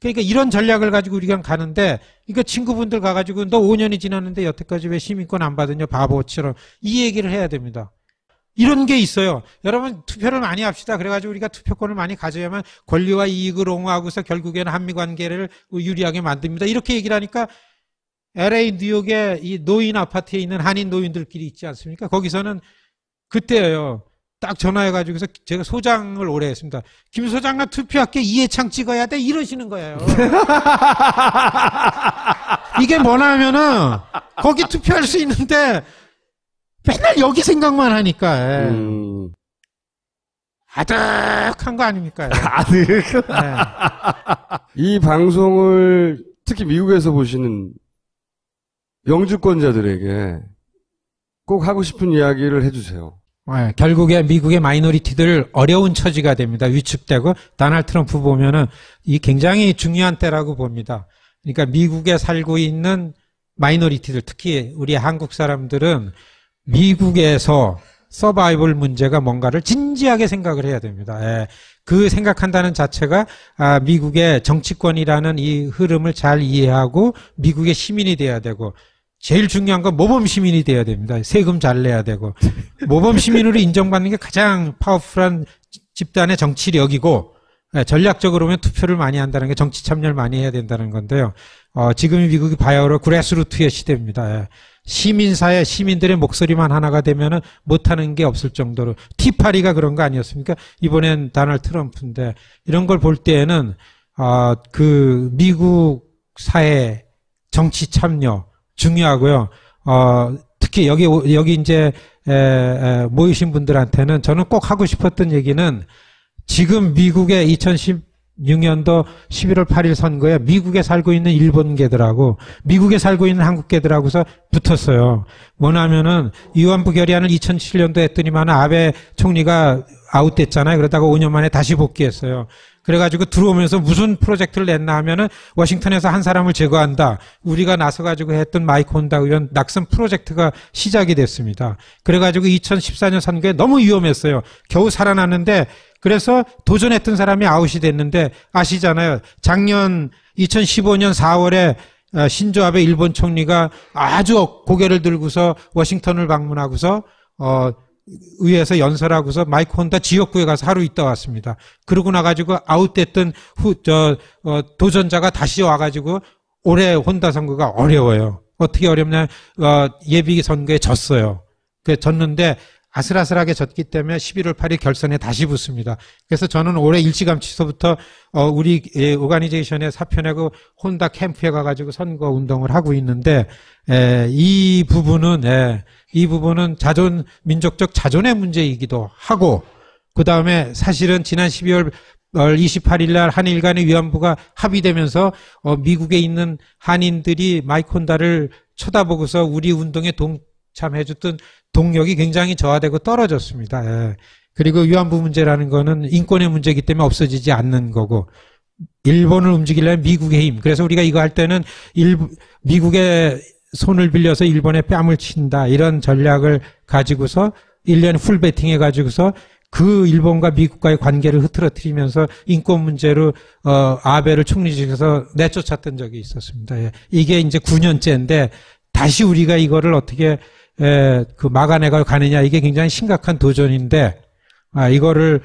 그러니까 이런 전략을 가지고 우리가 가는데, 이거 친구분들 가가지고 너 5년이 지났는데 여태까지 왜 시민권 안 받았냐 바보처럼 이 얘기를 해야 됩니다. 이런 게 있어요. 여러분 투표를 많이 합시다. 그래가지고 우리가 투표권을 많이 가져야만 권리와 이익을 옹호하고서 결국에는 한미 관계를 유리하게 만듭니다. 이렇게 얘기를 하니까 LA 뉴욕에 이 노인 아파트에 있는 한인 노인들끼리 있지 않습니까? 거기서는 그때예요. 딱 전화해가지고서 제가 소장을 오래 했습니다. 김 소장과 투표할게 이해창 찍어야 돼 이러시는 거예요. 이게 뭐냐면은 거기 투표할 수 있는데 맨날 여기 생각만 하니까 아득한 거 아닙니까? 아득. 이 방송을 특히 미국에서 보시는 영주권자들에게 꼭 하고 싶은 이야기를 해주세요. 결국에 미국의 마이너리티들 어려운 처지가 됩니다. 위축되고 도널드 트럼프 보면은 이 굉장히 중요한 때라고 봅니다. 그러니까 미국에 살고 있는 마이너리티들, 특히 우리 한국 사람들은 미국에서 서바이벌 문제가 뭔가를 진지하게 생각을 해야 됩니다. 그 생각한다는 자체가 미국의 정치권이라는 이 흐름을 잘 이해하고 미국의 시민이 돼야 되고, 제일 중요한 건 모범 시민이 돼야 됩니다. 세금 잘 내야 되고, 모범 시민으로 인정받는 게 가장 파워풀한 집단의 정치력이고, 전략적으로 보면 투표를 많이 한다는 게 정치 참여를 많이 해야 된다는 건데요. 지금 미국이 바야흐로 그래스루트의 시대입니다. 시민사회, 시민들의 목소리만 하나가 되면은 못하는 게 없을 정도로, 티파리가 그런 거 아니었습니까? 이번엔 도널드 트럼프인데, 이런 걸 볼 때에는 그 미국 사회 정치 참여 중요하고요. 특히 여기 이제 모이신 분들한테는 저는 꼭 하고 싶었던 얘기는, 지금 미국의 2016년도 11월 8일 선거에 미국에 살고 있는 일본계들하고 미국에 살고 있는 한국계들하고서 붙었어요. 뭐냐면은 위안부 결의안을 2007년도 했더니만 아베 총리가 아웃됐잖아요. 그러다가 5년 만에 다시 복귀했어요. 그래가지고 들어오면서 무슨 프로젝트를 냈나 하면은 워싱턴에서 한 사람을 제거한다. 우리가 나서가지고 했던 마이크 혼다 의원 낙선 프로젝트가 시작이 됐습니다. 그래가지고 2014년 선거에 너무 위험했어요. 겨우 살아났는데, 그래서 도전했던 사람이 아웃이 됐는데, 아시잖아요. 작년 2015년 4월에 신조 아베 일본 총리가 아주 고개를 들고서 워싱턴을 방문하고서 의회에서 연설하고서 마이크 혼다 지역구에 가서 하루 있다 왔습니다. 그러고 나가지고 아웃됐던 도전자가 다시 와가지고 올해 혼다 선거가 어려워요. 어떻게 어렵냐? 예비 선거에 졌어요. 졌는데 아슬아슬하게 졌기 때문에 11월 8일 결선에 다시 붙습니다. 그래서 저는 올해 일찌감치서부터 우리 오가니제이션에 사표 내고 혼다 캠프에 가가지고 선거 운동을 하고 있는데, 이 부분은 민족적 자존의 문제이기도 하고, 그 다음에 사실은 지난 12월 28일 날 한일 간의 위안부가 합의되면서 미국에 있는 한인들이 마이크 혼다를 쳐다보고서 우리 운동에 동참해줬던 동력이 굉장히 저하되고 떨어졌습니다. 그리고 위안부 문제라는 거는 인권의 문제이기 때문에 없어지지 않는 거고, 일본을 움직이려면 미국의 힘. 그래서 우리가 이거 할 때는 미국의 손을 빌려서 일본에 뺨을 친다, 이런 전략을 가지고서 1년 풀 배팅 해가지고서 그 일본과 미국과의 관계를 흐트러뜨리면서 인권 문제로 아베를 총리직에서 내쫓았던 적이 있었습니다. 이게 이제 9년째인데 다시 우리가 이거를 어떻게 막아내가 가느냐, 이게 굉장히 심각한 도전인데, 이거를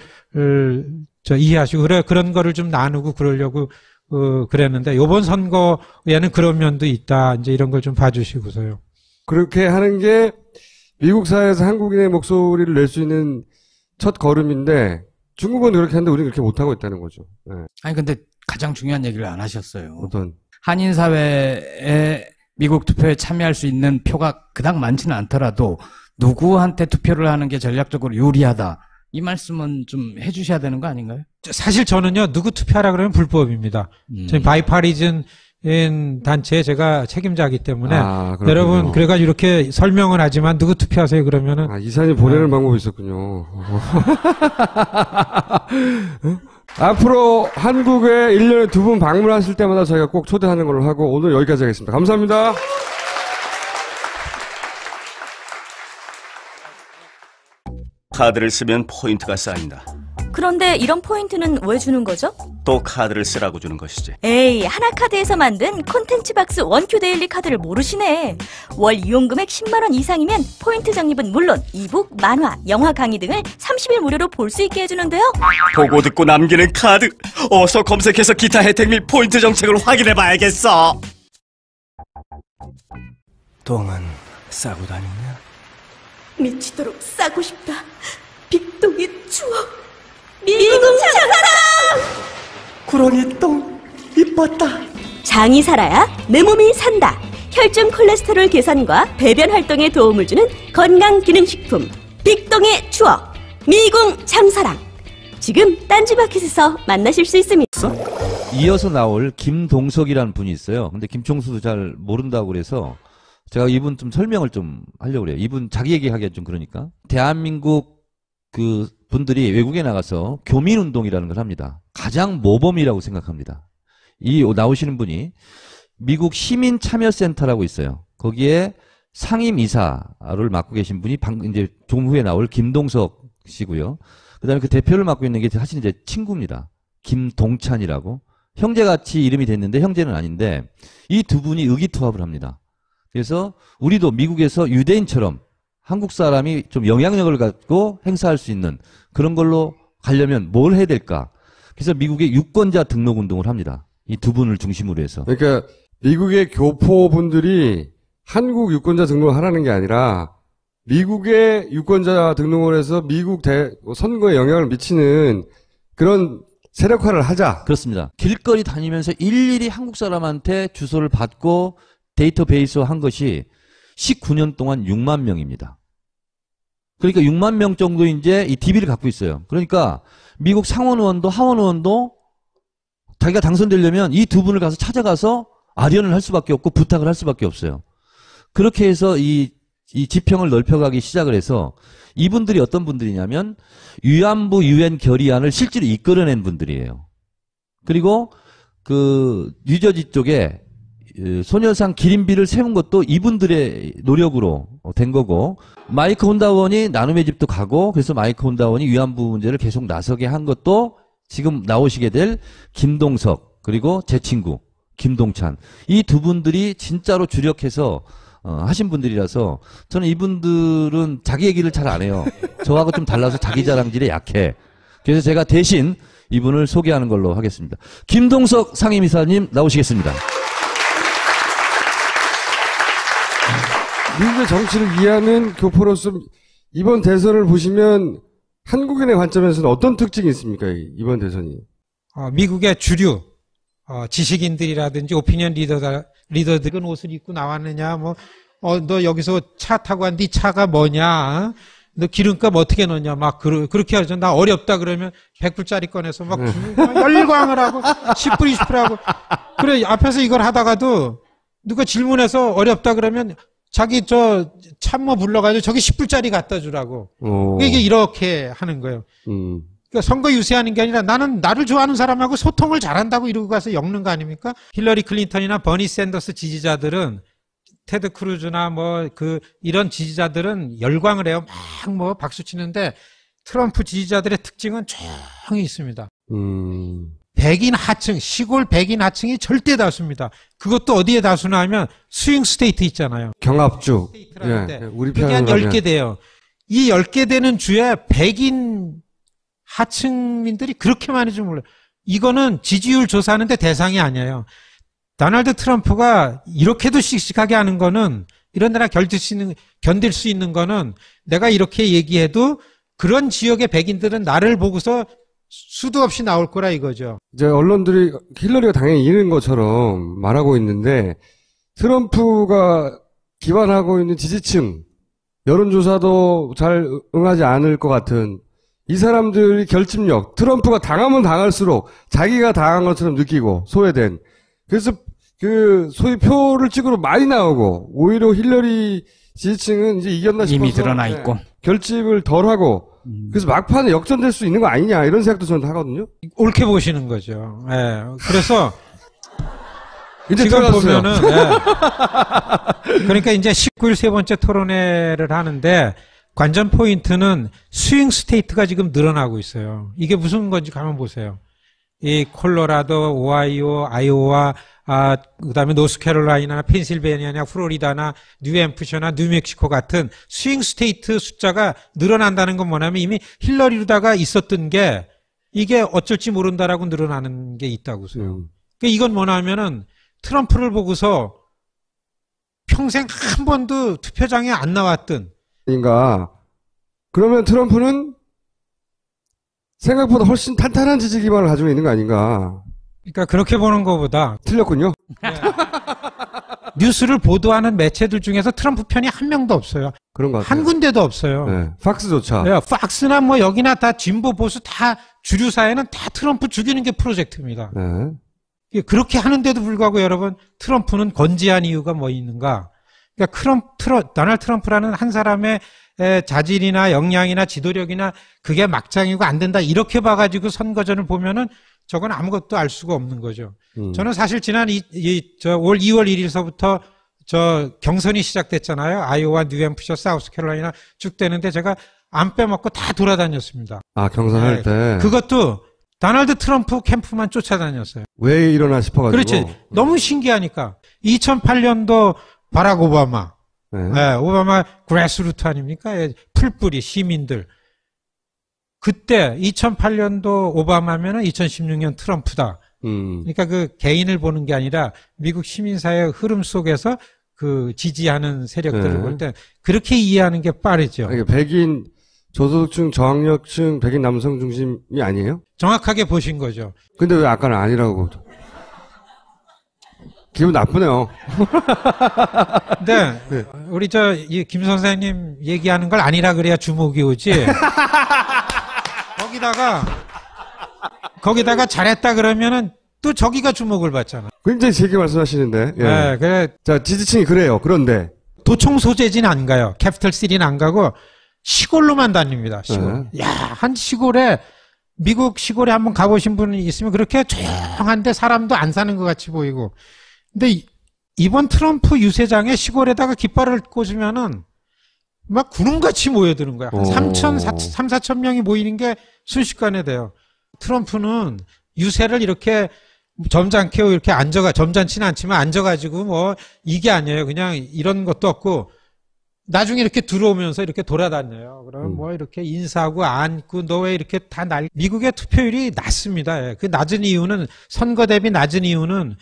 이해하시고 그런 거를 좀 나누고 그러려고 그랬는데, 요번 선거에는 그런 면도 있다, 이제 이런 걸 좀 봐주시고서요. 그렇게 하는 게 미국 사회에서 한국인의 목소리를 낼 수 있는 첫 걸음인데 중국은 그렇게 하는데 우리는 그렇게 못하고 있다는 거죠. 네. 아니 근데 가장 중요한 얘기를 안 하셨어요. 어떤 한인 사회에 미국 투표에 참여할 수 있는 표가 그닥 많지는 않더라도 누구한테 투표를 하는 게 전략적으로 유리하다. 이 말씀은 좀 해주셔야 되는 거 아닌가요? 사실 저는요, 누구 투표하라 그러면 불법입니다. 저희 바이파리즌 단체에 제가 책임자이기 때문에 여러분 그래가지고 이렇게 설명을 하지만 누구 투표하세요 그러면은 이사님 보내는 방법이 있었군요. 앞으로 한국에 1년에 2분 방문하실 때마다 저희가 꼭 초대하는 걸로 하고 오늘 여기까지 하겠습니다. 감사합니다. 카드를 쓰면 포인트가 쌓인다. 그런데 이런 포인트는 왜 주는 거죠? 또 카드를 쓰라고 주는 것이지. 에이, 하나카드에서 만든 콘텐츠 박스 원큐 데일리 카드를 모르시네. 월 이용금액 10만원 이상이면 포인트 적립은 물론 이북, 만화, 영화 강의 등을 30일 무료로 볼 수 있게 해주는데요. 보고 듣고 남기는 카드. 어서 검색해서 기타 혜택 및 포인트 정책을 확인해봐야겠어. 똥은 싸고 다니냐? 미치도록 싸고 싶다. 빅동의 추억. 미궁 장사랑! 구렁이 똥 이뻤다. 장이 살아야 내 몸이 산다. 혈중 콜레스테롤 개선과 배변 활동에 도움을 주는 건강기능식품 빅동의 추억 미궁 장사랑. 지금 딴지마켓에서 만나실 수 있습니다. 이어서 나올 김동석이라는 분이 있어요. 근데 김총수도 잘 모른다고 그래서 제가 이분 좀 설명을 좀 하려고 그래요. 이분 자기 얘기하기가 좀 그러니까. 대한민국 그 분들이 외국에 나가서 교민운동이라는 걸 합니다. 가장 모범이라고 생각합니다. 이 나오시는 분이 미국 시민참여센터라고 있어요. 거기에 상임이사를 맡고 계신 분이 이제 조금 후에 나올 김동석 씨고요. 그 다음에 그 대표를 맡고 있는 게 사실 이제 친구입니다. 김동찬이라고. 형제같이 이름이 됐는데 형제는 아닌데 이 두 분이 의기투합을 합니다. 그래서 우리도 미국에서 유대인처럼 한국 사람이 좀 영향력을 갖고 행사할 수 있는 그런 걸로 가려면 뭘 해야 될까? 그래서 미국의 유권자 등록 운동을 합니다. 이 두 분을 중심으로 해서. 그러니까 미국의 교포분들이 한국 유권자 등록을 하라는 게 아니라 미국의 유권자 등록을 해서 미국 선거에 영향을 미치는 그런 세력화를 하자. 그렇습니다. 길거리 다니면서 일일이 한국 사람한테 주소를 받고 데이터베이스화 한 것이 19년 동안 6만 명입니다. 그러니까 6만 명 정도 이제 이 DB를 갖고 있어요. 그러니까 미국 상원 의원도 하원 의원도 자기가 당선되려면 이 두 분을 가서 찾아가서 아련을 할 수밖에 없고 부탁을 할 수밖에 없어요. 그렇게 해서 이 지평을 넓혀가기 시작을 해서 이분들이 어떤 분들이냐면 위안부 유엔 결의안을 실제로 이끌어낸 분들이에요. 그리고 그 뉴저지 쪽에 소녀상 기린비를 세운 것도 이분들의 노력으로 된 거고, 마이크 혼다원이 나눔의 집도 가고, 그래서 마이크 혼다원이 위안부 문제를 계속 나서게 한 것도 지금 나오시게 될 김동석 그리고 제 친구 김동찬, 이 두 분들이 진짜로 주력해서 하신 분들이라서 저는 이분들은 자기 얘기를 잘 안 해요. 저하고 좀 달라서 자기 자랑질에 약해. 그래서 제가 대신 이분을 소개하는 걸로 하겠습니다. 김동석 상임이사님 나오시겠습니다. 미국의 정치를 이해하는 교포로서 이번 대선을 보시면 한국인의 관점에서는 어떤 특징이 있습니까? 이번 대선이. 미국의 주류 지식인들이라든지 오피니언 리더들은 옷을 입고 나왔느냐, 너 여기서 차 타고 왔는데 이 차가 뭐냐, 너 기름값 어떻게 넣냐, 막 그렇게 하죠. 나 어렵다 그러면 100불짜리 꺼내서 막 열광을 하고 10불 20불 하고. 그래, 앞에서 이걸 하다가도 누가 질문해서 어렵다 그러면 자기 참모 불러가지고 저기 10불짜리 갖다 주라고. 이게 이렇게 하는 거예요. 그러니까 선거 유세하는 게 아니라 나는 나를 좋아하는 사람하고 소통을 잘한다고 이러고 가서 엮는 거 아닙니까? 힐러리 클린턴이나 버니 샌더스 지지자들은, 테드 크루즈나 이런 지지자들은 열광을 해요. 막 박수 치는데 트럼프 지지자들의 특징은 조용히 있습니다. 백인 하층, 시골 백인 하층이 절대 다수입니다. 그것도 어디에 다수나 하면 스윙 스테이트 있잖아요. 경합주. 예, 우리 그게 한 10개 돼요. 이 10개 되는 주에 백인 하층민들이 그렇게 많이 줄 몰라요. 이거는 지지율 조사하는데 대상이 아니에요. 도널드 트럼프가 이렇게도 씩씩하게 하는 거는 이런 데나 견딜 수 있는 거는 내가 이렇게 얘기해도 그런 지역의 백인들은 나를 보고서 수도 없이 나올 거라 이거죠. 이제 언론들이 힐러리가 당연히 이기는 것처럼 말하고 있는데 트럼프가 기반하고 있는 지지층 여론조사도 잘 응하지 않을 것 같은 이 사람들이 결집력, 트럼프가 당하면 당할수록 자기가 당한 것처럼 느끼고 소외된. 그래서 그 소위 표를 찍으러 많이 나오고 오히려 힐러리 지지층은 이제 이겼나 싶어서 이미 드러나 있고 결집을 덜 하고 그래서 막판에 역전될 수 있는 거 아니냐 이런 생각도 저는 하거든요. 옳게 보시는 거죠. 예. 그래서 이제 지금 들어가주세요. 보면은 그러니까 이제 19일 세 번째 토론회를 하는데 관전 포인트는 스윙 스테이트가 지금 늘어나고 있어요. 이게 무슨 건지 가만 보세요. 이 콜로라도, 오하이오, 아이오와 그다음에 노스캐롤라이나, 펜실베니아나, 플로리다나, 뉴햄프셔나, 뉴멕시코 같은 스윙 스테이트 숫자가 늘어난다는 건 뭐냐면 이미 힐러리로다가 있었던 게 이게 어쩔지 모른다라고 늘어나는 게 있다고서요. 그러니까 이건 뭐냐면은 트럼프를 보고서 평생 한 번도 투표장에 안 나왔던. 그러니까 그러면 트럼프는 생각보다 훨씬 탄탄한 지지 기반을 가지고 있는 거 아닌가. 그러니까 그렇게 보는 것보다 틀렸군요. 뉴스를 보도하는 매체들 중에서 트럼프 편이 한 명도 없어요. 그런 것 같아요. 한 군데도 없어요. 네, 팍스조차. 네, 팍스나 뭐 여기나 다 진보 보수 다 주류 사회는 다 트럼프 죽이는 게 프로젝트입니다. 네. 그렇게 하는데도 불구하고 여러분 트럼프는 건재한 이유가 뭐 있는가? 그러니까 도널드 트럼프라는 한 사람의 자질이나 역량이나 지도력이나 그게 막장이고 안 된다 이렇게 봐가지고 선거전을 보면은 저건 아무것도 알 수가 없는 거죠. 저는 사실 지난 올 2월 1일서부터 저 경선이 시작됐잖아요. 아이오와 뉴햄프셔, 사우스캐롤라이나 쭉 되는데 제가 안 빼먹고 다 돌아다녔습니다. 아, 경선할 때. 그것도 도널드 트럼프 캠프만 쫓아다녔어요. 왜 이러나 싶어가지고. 그렇지. 너무 신기하니까. 2008년도 바락 오바마. 네, 오바마 그래스루트 아닙니까? 풀뿌리 시민들. 그때 2008년도 오바마면은 2016년 트럼프다. 그러니까 그 개인을 보는 게 아니라 미국 시민사회의 흐름 속에서 그 지지하는 세력들을 볼 때 그렇게 이해하는 게 빠르죠. 그러니까 백인 저소득층, 저학력층, 백인 남성 중심이 아니에요? 정확하게 보신 거죠. 근데 왜 아까는 아니라고. 기분 나쁘네요. 근데 우리 이 김 선생님 얘기하는 걸 아니라 그래야 주목이 오지. 거기다가 잘했다 그러면은 또 저기가 주목을 받잖아. 굉장히 재밌게 말씀하시는데. 예. 네, 그래. 자, 지지층이 그래요. 그런데. 도청 소재지는 안 가요. 캐피털 시티는 안 가고 시골로만 다닙니다. 시골. 야, 한 시골에 미국 시골에 한번 가보신 분이 있으면 그렇게 조용한데 사람도 안 사는 것 같이 보이고. 근데 이번 트럼프 유세장에 시골에다가 깃발을 꽂으면은 막 구름같이 모여드는 거야. 한 3,4천 명이 모이는 게 순식간에 돼요. 트럼프는 유세를 이렇게 점잖게 이렇게 점잖지는 않지만 앉아가지고 뭐 이게 아니에요. 그냥 이런 것도 없고 나중에 이렇게 들어오면서 이렇게 돌아다녀요. 그러면 뭐 이렇게 인사하고 안고 너 왜 이렇게 다 미국의 투표율이 낮습니다. 그 낮은 이유는 선거 대비 낮은 이유는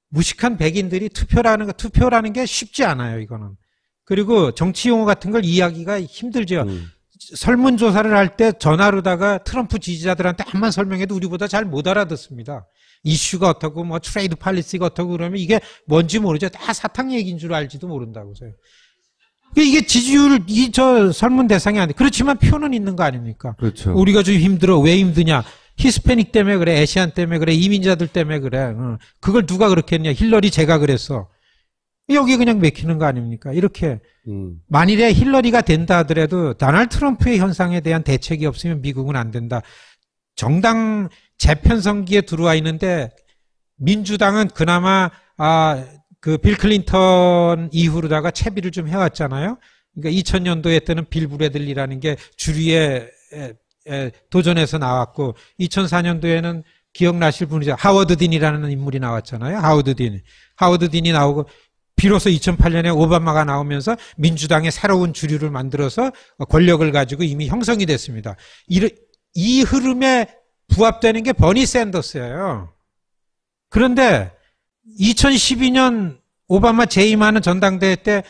무식한 백인들이 투표라는 게 쉽지 않아요. 이거는. 그리고 정치 용어 같은 걸 이해하기가 힘들죠. 설문조사를 할 때 전화로다가 트럼프 지지자들한테 한번 설명해도 우리보다 잘 못 알아듣습니다. 이슈가 어떻고 뭐 트레이드 팔리시가 어떻고 그러면 이게 뭔지 모르죠. 다 사탕 얘기인 줄 알지도 모른다고서요. 이게 지지율 설문 대상이 안 돼. 그렇지만 표는 있는 거 아닙니까? 그렇죠. 우리가 좀 힘들어. 왜 힘드냐? 히스패닉 때문에 그래. 애시안 때문에 그래. 이민자들 때문에 그래. 그걸 누가 그렇게 했냐? 힐러리 제가 그랬어. 여기 그냥 맥히는 거 아닙니까? 이렇게. 만일에 힐러리가 된다 하더라도 도널드 트럼프의 현상에 대한 대책이 없으면 미국은 안 된다. 정당 재편성기에 들어와 있는데 민주당은 그나마 그 빌 클린턴 이후로다가 채비를 좀 해왔잖아요. 그러니까 2000년도에 때는 빌 브래들리라는 게 주류에 도전해서 나왔고 2004년도에는 기억나실 분이죠. 하워드 딘이라는 인물이 나왔잖아요. 하워드 딘이 나오고 비로소 2008년에 오바마가 나오면서 민주당의 새로운 주류를 만들어서 권력을 가지고 이미 형성이 됐습니다. 이 흐름에 부합되는 게 버니 샌더스예요. 그런데 2012년 오바마 재임하는 전당대회 때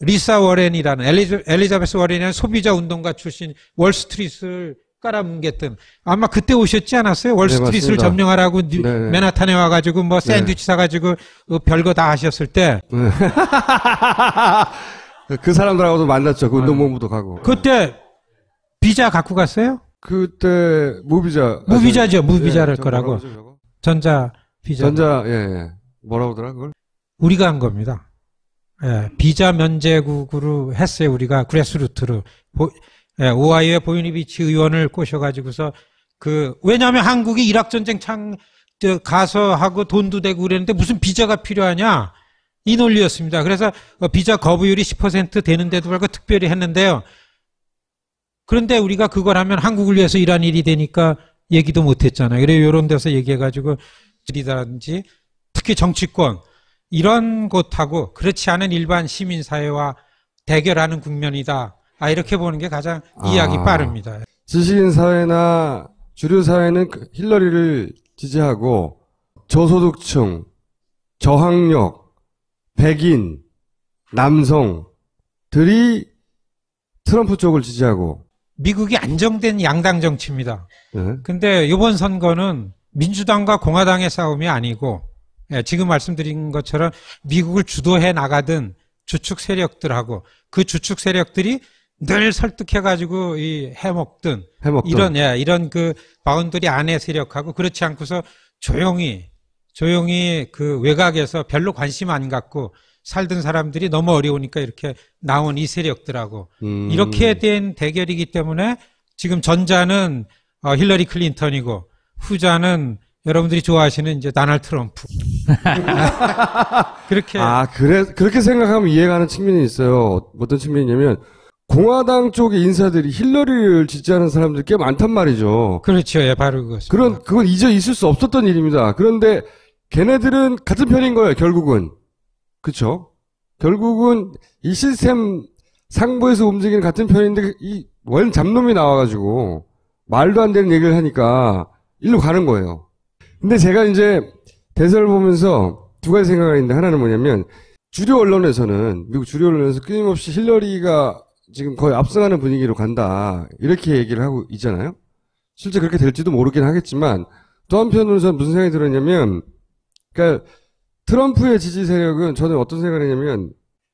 리사 워렌이라는 엘리자베스 워렌이라는 소비자 운동가 출신 월스트리트를 깔아뭉갰던 아마 그때 오셨지 않았어요? 월스트리트를 네, 점령하라고 네. 맨하탄에 와가지고 뭐 샌드위치 사가지고 별거 다 하셨을 때 그 사람들하고도 만났죠. 그 운동본부도 가고. 그때 비자 갖고 갔어요? 그때 무비자. 무비자죠. 무비자를 저거 거라고. 뭐라고 그러죠, 저거? 전자 비자. 예. 뭐라고 하더라 그걸? 우리가 한 겁니다. 예, 비자 면제국으로 했어요. 우리가 그래스루트로. 오하이오의 보이니비치 의원을 꼬셔가지고서 왜냐하면 한국이 이락 전쟁 가서 하고 돈도 대고 그랬는데 무슨 비자가 필요하냐? 이 논리였습니다. 그래서 비자 거부율이 10% 되는데도 불구하고 특별히 했는데요. 그런데 우리가 그걸 하면 한국을 위해서 일한 일이 되니까 얘기도 못했잖아요. 그래서 이런 데서 얘기해가지고 들이다든지 특히 정치권 이런 곳하고 그렇지 않은 일반 시민사회와 대결하는 국면이다. 이렇게 보는 게 가장 이해하기 빠릅니다. 지식인 사회나 주류 사회는 힐러리를 지지하고 저소득층, 저학력, 백인, 남성들이 트럼프 쪽을 지지하고 미국이 안정된 양당 정치입니다. 네. 근데 이번 선거는 민주당과 공화당의 싸움이 아니고 지금 말씀드린 것처럼 미국을 주도해 나가던 주축 세력들하고 그 주축 세력들이 늘 설득해가지고 해먹던 이런 그 바운더리 안의 세력하고 그렇지 않고서 조용히 그 외곽에서 별로 관심 안 갖고 살던 사람들이 너무 어려우니까 이렇게 나온 이 세력들하고 이렇게 된 대결이기 때문에 지금 전자는 힐러리 클린턴이고 후자는 여러분들이 좋아하시는 이제 도널드 트럼프. 그렇게 생각하면 이해가는 측면이 있어요. 어떤 측면이냐면 공화당 쪽의 인사들이 힐러리를 지지하는 사람들이 꽤 많단 말이죠. 그렇죠. 예, 바로 그것입니다. 그건 이제 있을 수 없었던 일입니다. 그런데 걔네들은 같은 편인 거예요, 결국은. 그쵸? 결국은 이 시스템 상부에서 움직이는 같은 편인데 원 잡놈이 나와가지고 말도 안 되는 얘기를 하니까 일로 가는 거예요. 근데 제가 이제 대선을 보면서 두 가지 생각이 있는데 하나는 뭐냐면 주류 언론에서는 미국 주류 언론에서 끊임없이 힐러리가 지금 거의 압승하는 분위기로 간다 이렇게 얘기를 하고 있잖아요. 실제 그렇게 될지도 모르긴 하겠지만 또 한편으로 저는 무슨 생각이 들었냐면 그러니까 트럼프의 지지 세력은 저는 어떤 생각을 했냐면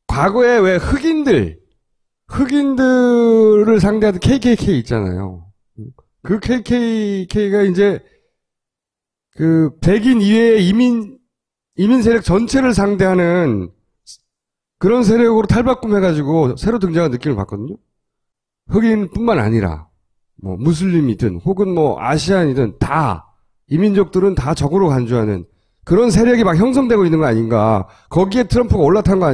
과거에 왜 흑인들을 상대하던 KKK 있잖아요. 그 KKK가 이제 그 백인 이외의 이민 세력 전체를 상대하는 그런 세력으로 탈바꿈해가지고 새로 등장한 느낌을 받거든요. 흑인뿐만 아니라 뭐 무슬림이든 혹은 뭐 아시안이든 다 이민족들은 다 적으로 간주하는 그런 세력이 막 형성되고 있는 거 아닌가. 거기에 트럼프가 올라탄 거 아닌가.